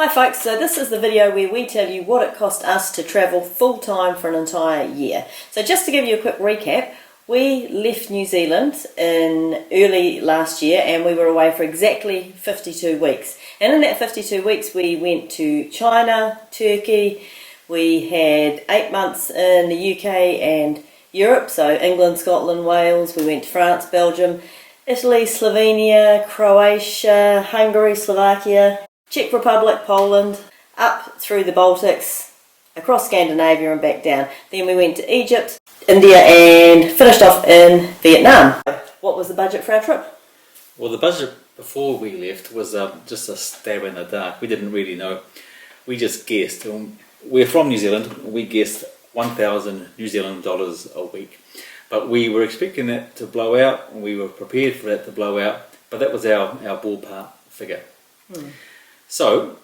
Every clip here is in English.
Hi folks, so this is the video where we tell you what it cost us to travel full-time for an entire year. So just to give you a quick recap, we left New Zealand in early last year and we were away for exactly 52 weeks. And in that 52 weeks we went to China, Turkey, we had 8 months in the UK and Europe, so England, Scotland, Wales, we went to France, Belgium, Italy, Slovenia, Croatia, Hungary, Slovakia, Czech Republic, Poland, up through the Baltics, across Scandinavia and back down. Then we went to Egypt, India and finished off in Vietnam. What was the budget for our trip? Well, the budget before we left was just a stab in the dark. We didn't really know. We just guessed. We're from New Zealand. We guessed 1,000 New Zealand dollars a week. But we were expecting that to blow out, and we were prepared for that to blow out. But that was our ballpark figure. So,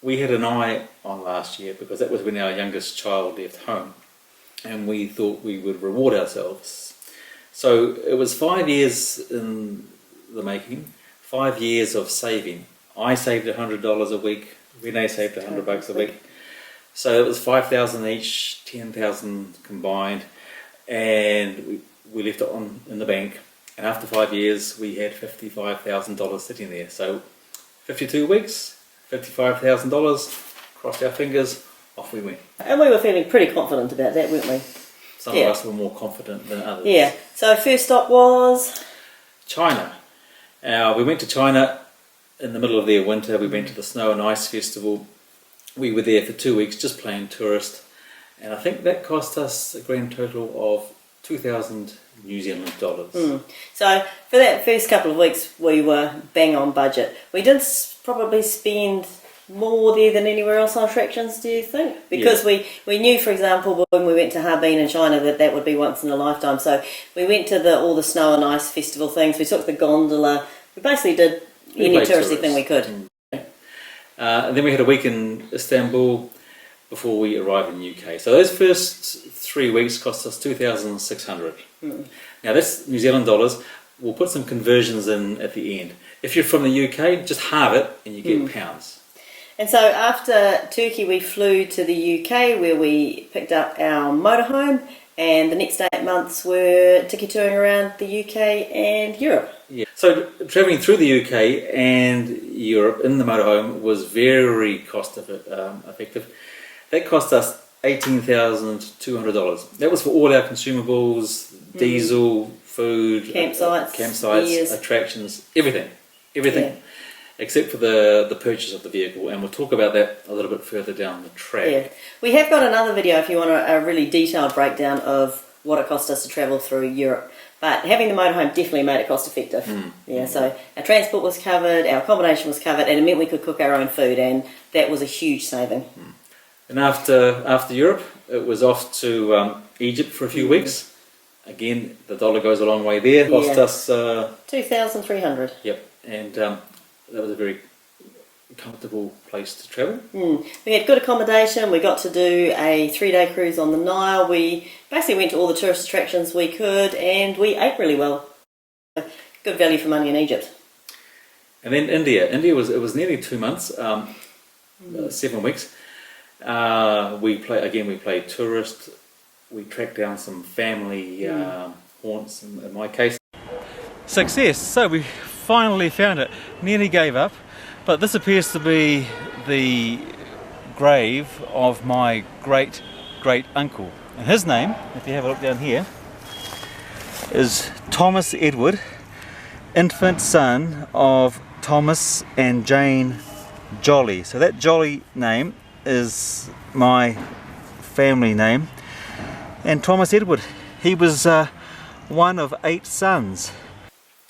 we had an eye on last year because that was when our youngest child left home and we thought we would reward ourselves. So it was 5 years in the making, 5 years of saving. I saved $100 a week, Renee saved $100 a week. So it was 5,000 each, 10,000 combined, and we left it in the bank. And after 5 years we had $55,000 sitting there. So 52 weeks, $55,000, crossed our fingers, off we went. And we were feeling pretty confident about that, weren't we? Some of us were more confident than others. Yeah, so first stop was? China. We went to China in the middle of their winter. We went to the Snow and Ice Festival. We were there for 2 weeks just playing tourist, and I think that cost us a grand total of 2,000 New Zealand dollars. So for that first couple of weeks we were bang on budget. We did probably spend more there than anywhere else on attractions, do you think? Because we knew, for example, when we went to Harbin in China that would be once in a lifetime. So we went to all the Snow and Ice Festival things, we took the gondola, we basically did any touristy thing we could. And then we had a week in Istanbul before we arrived in the UK. So those first 3 weeks cost us 2,600. Now that's New Zealand dollars. We'll put some conversions in at the end. If you're from the UK, just halve it and you get pounds. And so after Turkey we flew to the UK where we picked up our motorhome, and the next 8 months were ticky-touring around the UK and Europe. Yeah. So travelling through the UK and Europe in the motorhome was very cost effective. That cost us $18,200. That was for all our consumables, diesel, food, campsites, attractions, everything, except for the purchase of the vehicle, and we'll talk about that a little bit further down the track. Yeah. We have got another video if you want a really detailed breakdown of what it cost us to travel through Europe. But having the motorhome definitely made it cost effective. So our transport was covered, our accommodation was covered, and it meant we could cook our own food, and that was a huge saving. And after Europe, it was off to Egypt for a few weeks. Again, the dollar goes a long way there. It cost us 2,300. Yep, and that was a very comfortable place to travel. We had good accommodation. We got to do a 3-day cruise on the Nile. We basically went to all the tourist attractions we could, and we ate really well. Good value for money in Egypt. And then India. India was nearly 2 months, 7 weeks. We played tourist. We tracked down some family haunts in my case. Success. So we finally found it. Nearly gave up, but this appears to be the grave of my great uncle, and his name, if you have a look down here, is Thomas Edward, infant son of Thomas and Jane Jolly. So that Jolly name is my family name, and Thomas Edward, he was one of 8 sons,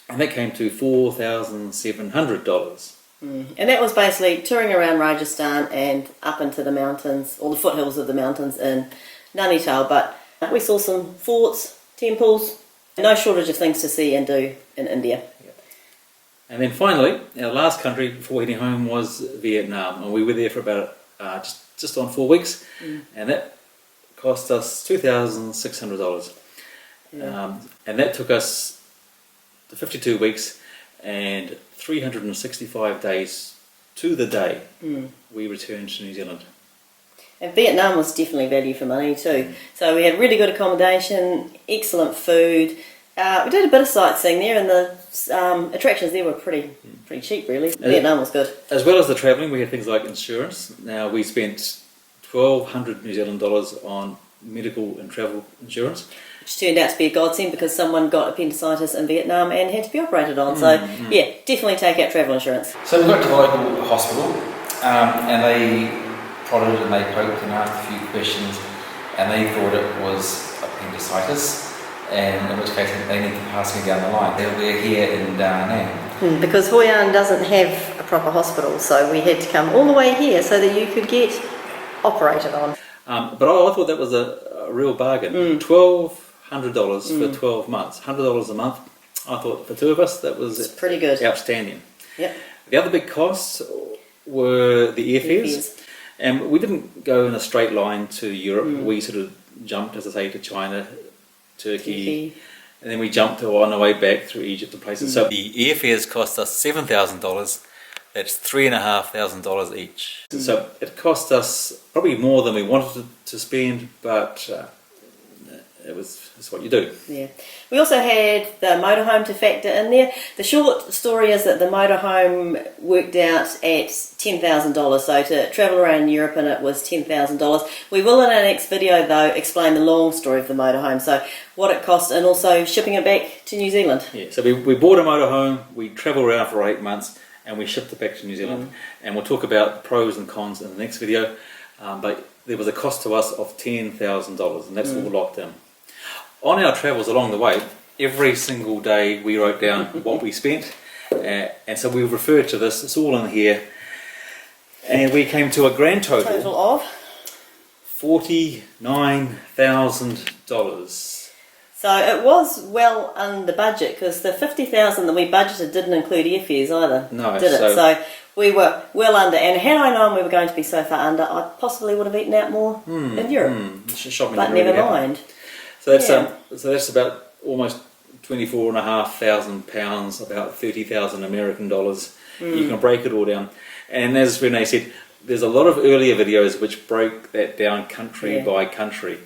and that came to $4,700. And that was basically touring around Rajasthan and up into the mountains, or the foothills of the mountains in Nainital. But we saw some forts, temples, no shortage of things to see and do in India. And then finally, our last country before heading home was Vietnam, and we were there for about just on 4 weeks, and that cost us $2,600. And that took us to 52 weeks and 365 days to the day, we returned to New Zealand. And Vietnam was definitely value for money too. So we had really good accommodation, excellent food. We did a bit of sightseeing there, and the attractions there were pretty cheap, really. Vietnam was good. As well as the travelling, we had things like insurance. Now, we spent 1,200 New Zealand dollars on medical and travel insurance. Which turned out to be a godsend because someone got appendicitis in Vietnam and had to be operated on. So, yeah, definitely take out travel insurance. So we got to the local hospital, and they prodded and they poked and asked a few questions, and they thought it was appendicitis, and in which case they need to pass me down the line. We're here in Da Nang. Because Hoi An doesn't have a proper hospital, so we had to come all the way here so that you could get operated on. But I thought that was a real bargain. $1,200 for 12 months, $100 a month. I thought for two of us that was pretty good. Outstanding. Yep. The other big costs were the airfares. And we didn't go in a straight line to Europe. We sort of jumped, as I say, to China, Turkey, and then we jumped on our way back through Egypt and places. So the airfares cost us $7,000. That's $3,500 each. So it cost us probably more than we wanted to spend, but it's what you do. Yeah. We also had the motorhome to factor in there. The short story is that the motorhome worked out at $10,000. So to travel around Europe, and it was $10,000. We will in our next video though explain the long story of the motorhome. So what it cost and also shipping it back to New Zealand. Yeah. So we bought a motorhome. We travelled around for 8 months. And we shipped it back to New Zealand. And we'll talk about the pros and cons in the next video. But there was a cost to us of $10,000, and that's all locked in. On our travels along the way, every single day we wrote down what we spent. And so we referred to this, it's all in here. And we came to a grand total of $49,000. So it was well under budget because the $50,000 that we budgeted didn't include airfares either. No, did it? So we were well under. And had I known we were going to be so far under, I possibly would have eaten out more in Europe. But never mind. So that's about almost £24,500, about 30,000 American dollars. You can break it all down, and as Renee said, there's a lot of earlier videos which break that down country by country,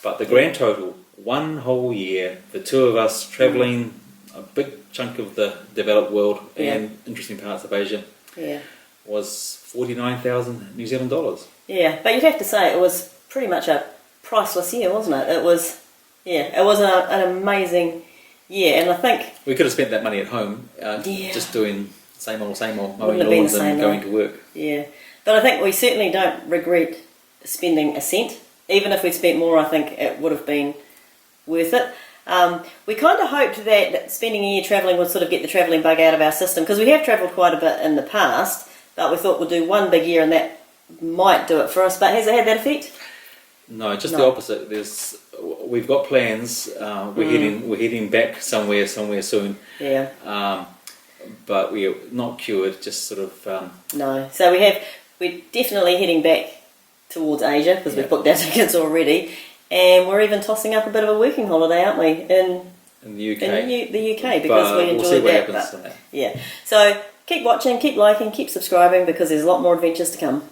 but the grand total. 1 whole year, the two of us travelling a big chunk of the developed world and interesting parts of Asia was 49,000 New Zealand dollars. Yeah, but you'd have to say it was pretty much a priceless year, wasn't it? It was, it was an amazing year, and I think we could have spent that money at home, just doing same old mowing lawns and going to work. Yeah, but I think we certainly don't regret spending a cent. Even if we'd spent more, I think it would have been worth it. We kind of hoped that spending a year travelling would sort of get the travelling bug out of our system, because we have travelled quite a bit in the past, but we thought we'd do one big year and that might do it for us. But has it had that effect? No, just the opposite. We've got plans. We're heading back somewhere soon. Yeah. But we're not cured. Just sort of. No. So we're definitely heading back towards Asia because we've booked our tickets already. And we're even tossing up a bit of a working holiday, aren't we? In the UK. In the UK, because we enjoyed that. Yeah. So keep watching, keep liking, keep subscribing, because there's a lot more adventures to come.